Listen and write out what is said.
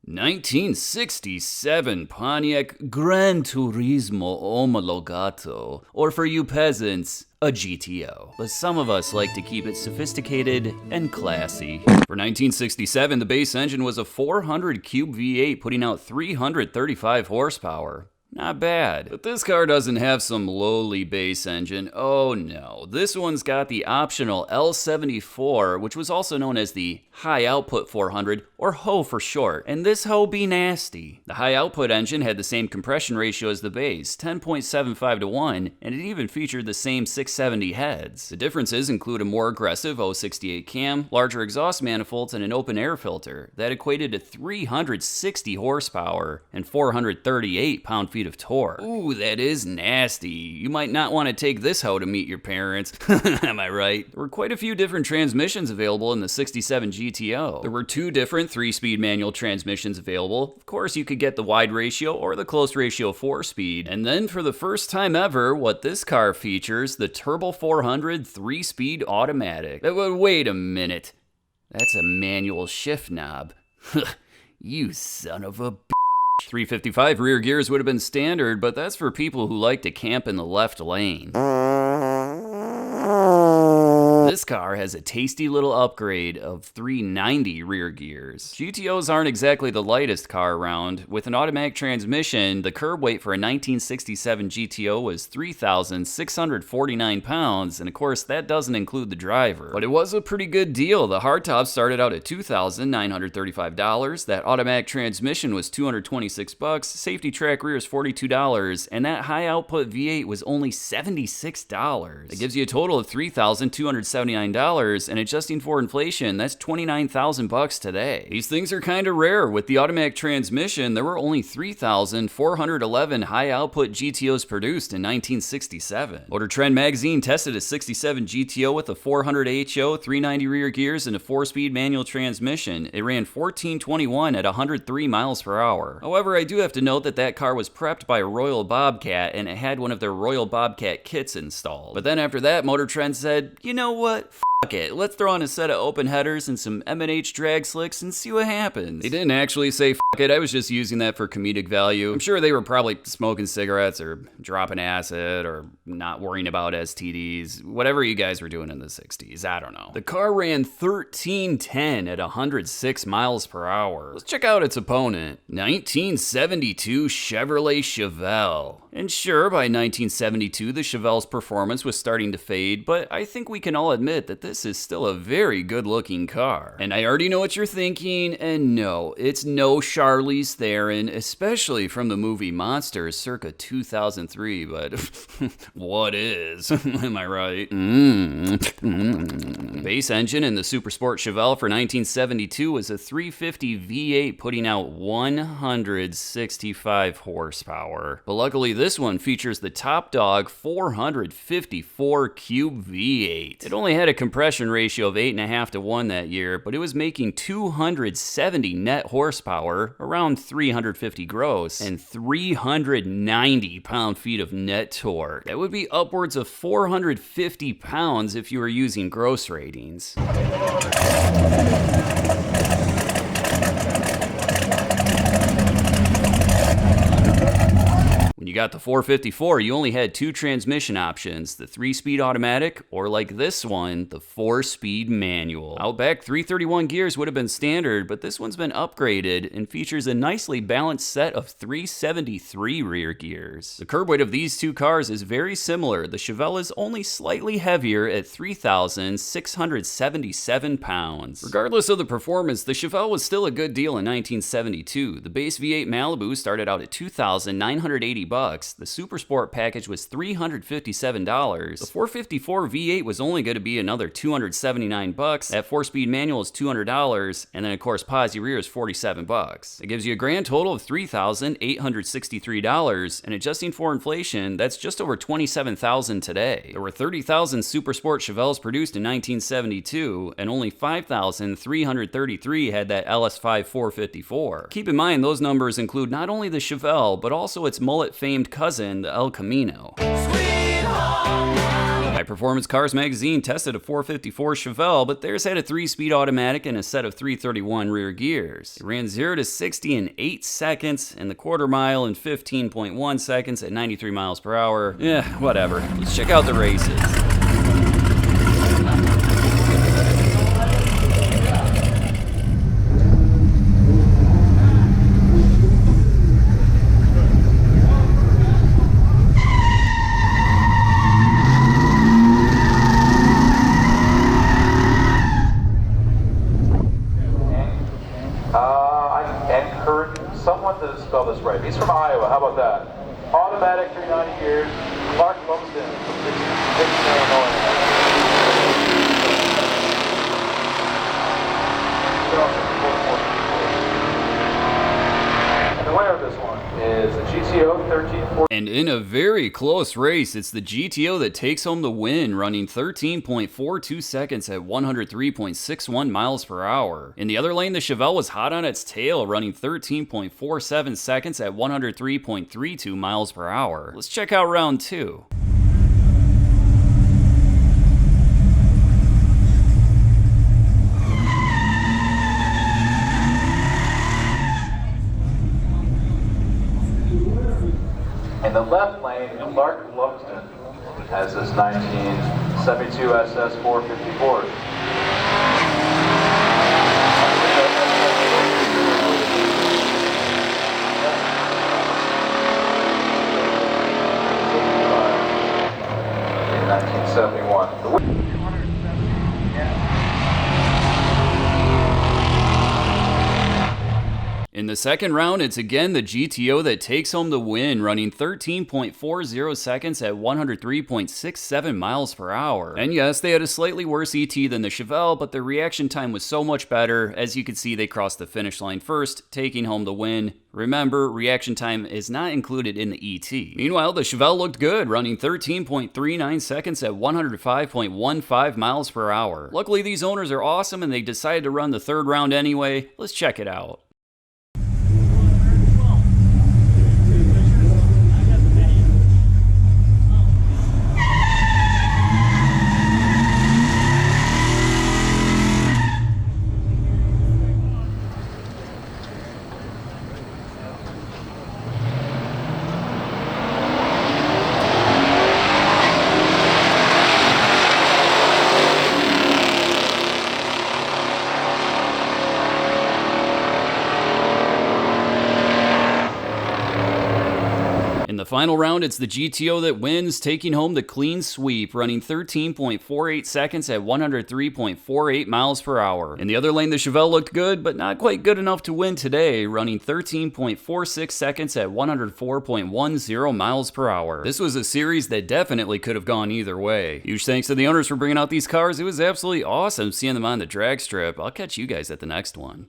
1967 Pontiac Gran Turismo Omologato, or for you peasants, a GTO. But some of us like to keep it sophisticated and classy. For 1967, the base engine was a 400 cube V8 putting out 335 horsepower. Not bad. But this car doesn't have some lowly base engine. Oh no. This one's got the optional L74, which was also known as the High Output 400, or HO for short. And this HO be nasty. The high output engine had the same compression ratio as the base, 10.75 to 1, and it even featured the same 670 heads. The differences include a more aggressive 068 cam, larger exhaust manifolds, and an open air filter that equated to 360 horsepower and 438 pound-feet of torque. Ooh, that is nasty. You might not want to take this hoe to meet your parents. Am I right? There were quite a few different transmissions available in the 67 GTO. There were two different 3-speed manual transmissions available. Of course, you could get the wide ratio or the close ratio 4-speed. And then for the first time ever, what this car features, the Turbo 400 3-speed automatic. Wait a minute. That's a manual shift knob. You son of a b****. 355 rear gears would have been standard, but that's for people who like to camp in the left lane. This car has a tasty little upgrade of 390 rear gears. GTOs aren't exactly the lightest car around. With an automatic transmission, the curb weight for a 1967 GTO was 3,649 pounds, and of course that doesn't include the driver. But it was a pretty good deal. The hardtop started out at $2,935, that automatic transmission was $226, safety track rear is $42, and that high output V8 was only $76. It gives you a total of $3,279, and adjusting for inflation, that's $29,000 today. These things are kind of rare. With the automatic transmission, there were only 3,411 high-output GTOs produced in 1967. Motor Trend magazine tested a 67 GTO with a 400 HO, 390 rear gears, and a 4-speed manual transmission. It ran 1421 at 103 miles per hour. However, I do have to note that that car was prepped by Royal Bobcat, and it had one of their Royal Bobcat kits installed. But then after that, Motor Trend said, you know what? Fuck it, let's throw on a set of open headers and some M&H drag slicks and see what happens. They didn't actually say fuck it, I was just using that for comedic value. I'm sure they were probably smoking cigarettes or dropping acid or not worrying about STDs, whatever you guys were doing in the 60s, I don't know. The car ran 1310 at 106 miles per hour. Let's check out its opponent, 1972 Chevrolet Chevelle. And sure, by 1972, the Chevelle's performance was starting to fade, but I think we can all admit that this is still a very good-looking car. And I already know what you're thinking, and no, it's no Charlize Theron, especially from the movie Monsters circa 2003, but what is? Am I right? Base engine in the Super Sport Chevelle for 1972 was a 350 V8 putting out 165 horsepower. But luckily, this one features the top dog 454 cube V8. It only had a compression ratio of 8.5 to 1 that year, but it was making 270 net horsepower, around 350 gross, and 390 pound-feet of net torque. That would be upwards of 450 pounds if you were using gross ratings. When you got the 454, you only had two transmission options, the 3-speed automatic, or like this one, the 4-speed manual. Outback 331 gears would have been standard, but this one's been upgraded and features a nicely balanced set of 373 rear gears. The curb weight of these two cars is very similar. The Chevelle is only slightly heavier at 3,677 pounds. Regardless of the performance, the Chevelle was still a good deal in 1972. The base V8 Malibu started out at $2,980. The Super Sport package was $357. The 454 V8 was only going to be another $279. That 4-speed manual is $200, and then of course posi rear is $47. It gives you a grand total of $3,863, and adjusting for inflation, that's just over $27,000 today. There were 30,000 Super Sport Chevelles produced in 1972, and only 5,333 had that LS5 454. Keep in mind, those numbers include not only the Chevelle, but also its mullet famed cousin, the El Camino. By Performance Cars magazine tested a 454 Chevelle, but theirs had a 3-speed automatic and a set of 331 rear gears. It ran 0 to 60 in 8 seconds and the quarter mile in 15.1 seconds at 93 miles per hour. Yeah, whatever. Let's check out the races. Someone to spell this right. He's from Iowa. How about that? Automatic 390 gears. Clark Lumsden from Dixon, Illinois. And the winner of this one is the GTO 1340. And in a very close race, it's the GTO that takes home the win, running 13.42 seconds at 103.61 miles per hour. In the other lane, the Chevelle was hot on its tail, running 13.47 seconds at 103.32 miles per hour. Let's check out round 2. In the left lane, Clark Lumsden has this 1972 SS 454. In 1971. In the second round, it's again the GTO that takes home the win, running 13.40 seconds at 103.67 miles per hour. And yes, they had a slightly worse ET than the Chevelle, but their reaction time was so much better. As you can see, they crossed the finish line first, taking home the win. Remember, reaction time is not included in the ET. Meanwhile, the Chevelle looked good, running 13.39 seconds at 105.15 miles per hour. Luckily, these owners are awesome and they decided to run the third round anyway. Let's check it out. In the final round, it's the GTO that wins, taking home the clean sweep, running 13.48 seconds at 103.48 miles per hour. In the other lane, the Chevelle looked good, but not quite good enough to win today, running 13.46 seconds at 104.10 miles per hour. This was a series that definitely could have gone either way. Huge thanks to the owners for bringing out these cars. It was absolutely awesome seeing them on the drag strip. I'll catch you guys at the next one.